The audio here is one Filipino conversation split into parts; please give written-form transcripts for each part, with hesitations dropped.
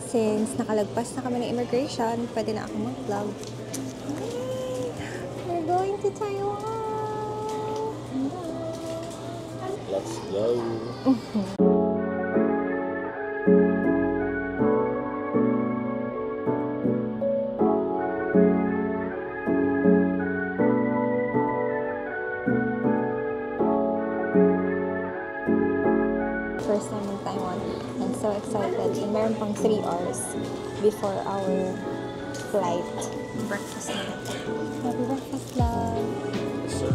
Since nakalagpas na kami ng immigration, pwede na ako mag-vlog. We're going to Taiwan! Let's go! First time in Taiwan. I'm so excited. And meron pang 3 hours before our flight. Breakfast na natin. Happy breakfast, love! Yes, sir.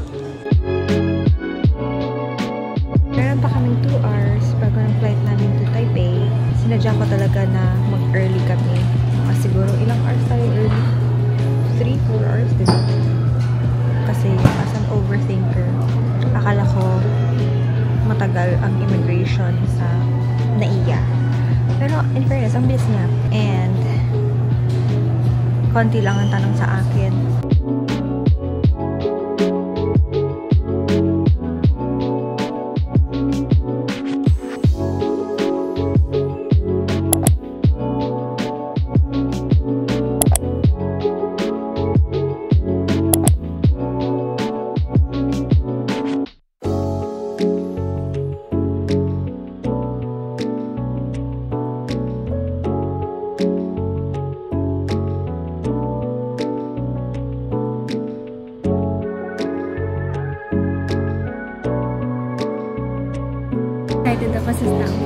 Meron pa kaming 2 hours bago ng flight namin to Taipei. Sinadya ko talaga na mag-early kami. Mga siguro ilang hours tayo early? 3-4 hours, diba? Kasi as an overthinker, akala ko matagal ang immigration sa NAIA. Pero in fairness, ang bilis niya. And konti lang ang tanong sa akin. Excited ako sa stamp.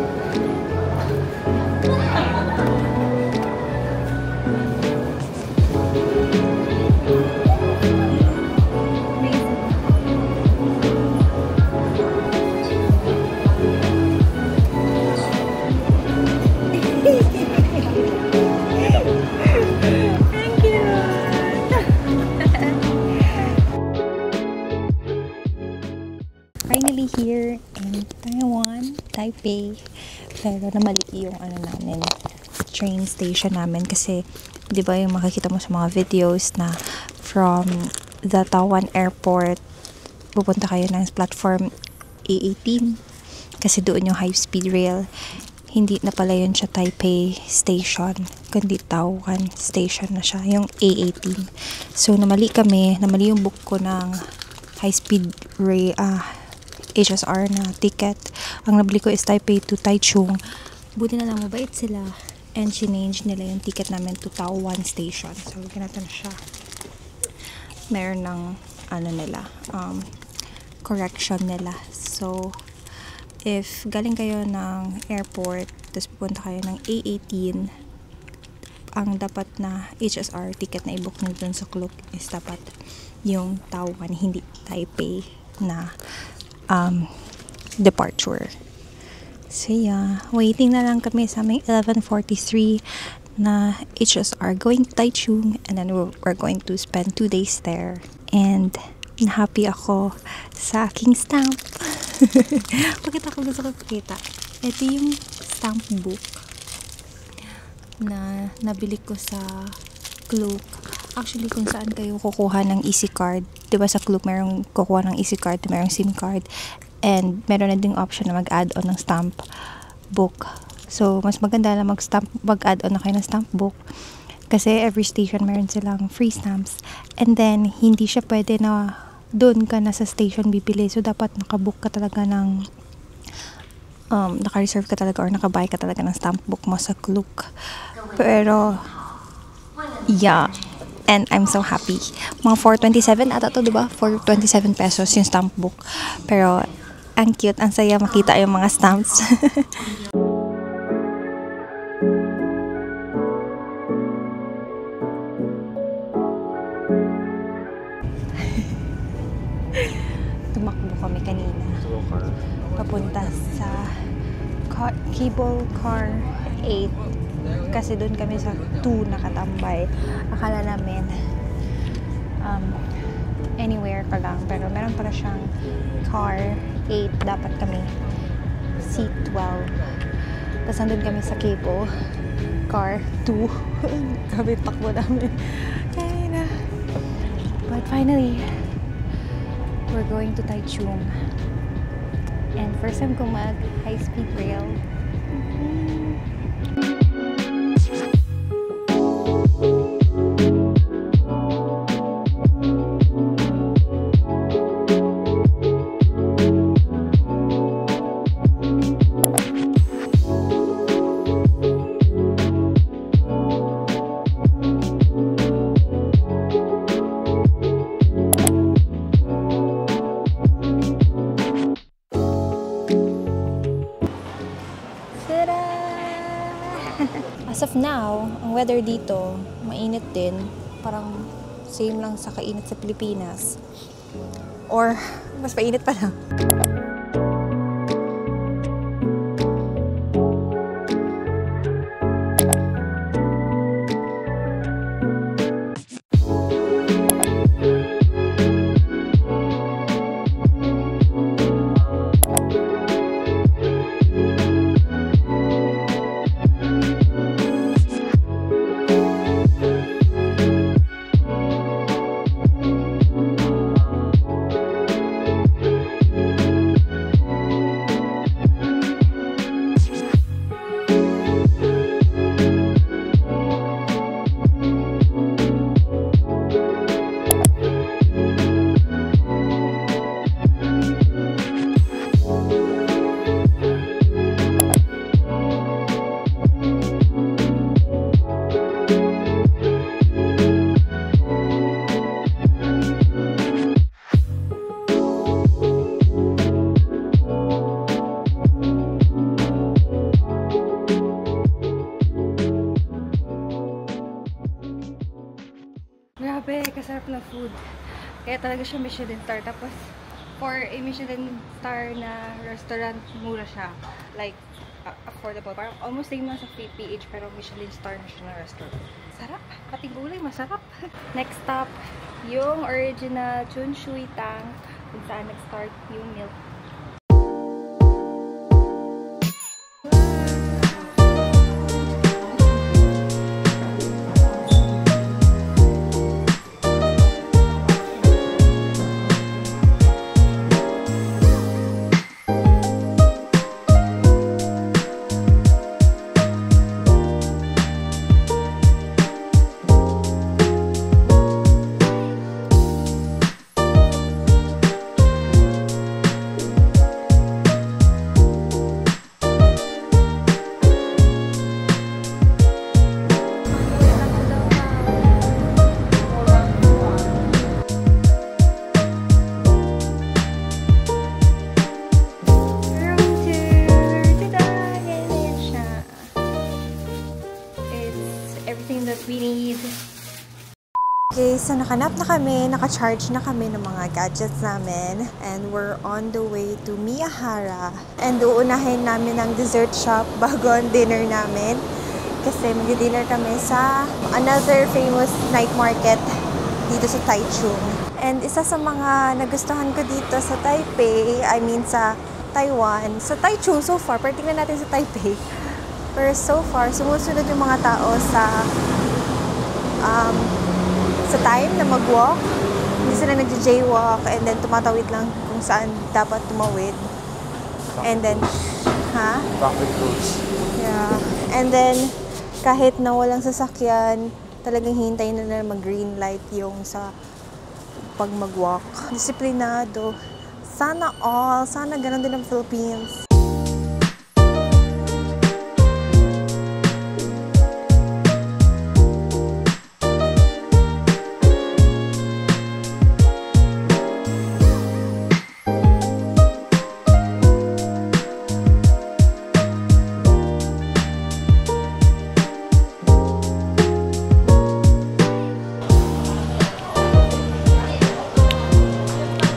Finally here in Taiwan, Taipei. Pero namali yung namin, train station namin kasi 'di ba yung makikita mo sa mga videos na from the Taiwan airport pupunta kayo ng platform A18 kasi doon yung high speed rail. Hindi na pala yun siya Taipei station, kundi Taiwan station na siya, yung A18. So namali yung book ko ng high speed rail HSR na ticket. Ang nabili ko is Taipei to Taichung. Buti na lang mabait sila. And change nila yung ticket namin to Taiwan station. So, ganito na siya. Meron ng correction nila. So, if galing kayo ng airport, tapos pupunta kayo ng A18, ang dapat na HSR ticket na i-book nyo dun sa Klook is dapat yung Taiwan, hindi Taipei na departure. So yeah, waiting na lang kami sa may 11:43 na HSR going to Taichung, and then we're going to spend 2 days there. And happy ako sa aking stamp. Bakit ako gusto ko pakita? Ito yung stamp book na nabili ko sa Klook. Actually, kung saan kayo kukuha ng EC card. Diba sa Klook, merong kukuha ng EC card, merong SIM card. And meron na ding option na mag-add on ng stamp book. So, mas maganda na mag-add on na kayo ng stamp book. Kasi every station meron silang free stamps. And then, hindi siya pwede na doon ka na sa station bibili. So, dapat nakabook ka talaga ng naka-reserve ka talaga or nakabuy ka talaga ng stamp book mo sa Klook. Pero, yeah. And I'm so happy. Mga 427 ata to, diba? 427 pesos yung stamp book. Pero, ang cute, ang saya makita yung mga stamps. Tumakbo kami kanina. Papunta sa cable car 8. Kasi doon kami sa 2 nakatambay. Akala namin anywhere ka lang. Pero meron pala siyang car 8. Dapat kami seat 12. Tapos nandun kami sa cable car 2. Grabe takbo namin. Kaya na. But finally, we're going to Taichung. And first time ko mag high speed rail. As of now, ang weather dito, mainit din. Parang same lang sa kainit sa Pilipinas. Or, mas mainit pa na. Grabe, kasarap na food. Kaya talaga siya Michelin star. Tapos, for a Michelin star na restaurant, mura siya. Like, affordable. Parang almost same lang sa PH, pero Michelin star na siya na restaurant. Sarap. Pati gulay, masarap. Next stop, yung original Chun Shui Tang, kung saan nag-start yung milk. Everything that we need. Okay, so nakanap na kami, naka-charge na kami ng mga gadgets namin, and we're on the way to Miyahara. And uunahin namin ang dessert shop bago ang dinner namin, kasi mag-dinner kami sa another famous night market dito sa Taichung. And isa sa mga nagustuhan ko dito sa Taipei, I mean sa Taiwan, sa Taichung so far, pero tingnan natin sa Taipei. Pero so far, sumusunod yung mga tao sa time na mag-walk. Hindi sila nag-jaywalk, and then tumatawid lang kung saan dapat tumawid. And then, Traffic rules. Yeah. And then, kahit na walang sasakyan, talagang hintayin na mag-green light yung sa pag mag-walk. Disiplinado. Sana all. Sana ganun din ang Philippines.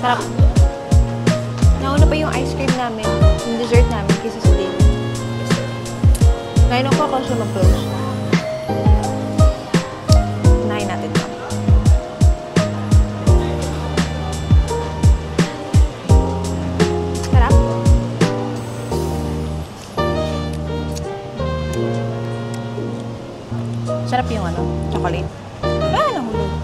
Sarap. Nauna pa yung ice cream namin, yung dessert namin, kaysa sa dinner. 9 o'clock ako siya mag-close. Unahin natin ito. Sarap. Sarap yung chocolate. Nahulog.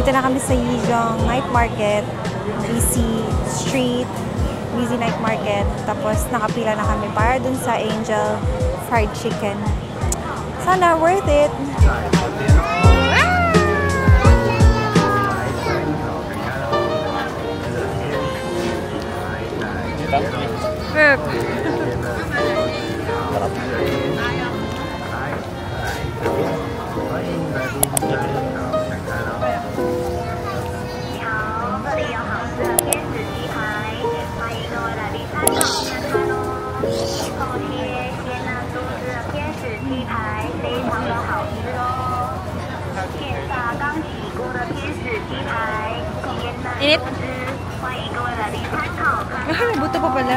Dito na kami sa Yijiong Night Market, busy street, busy night market. Tapos nakapila na kami para dun sa Angel Fried Chicken. Sana worth it! Init? Ay, may buto pa pala.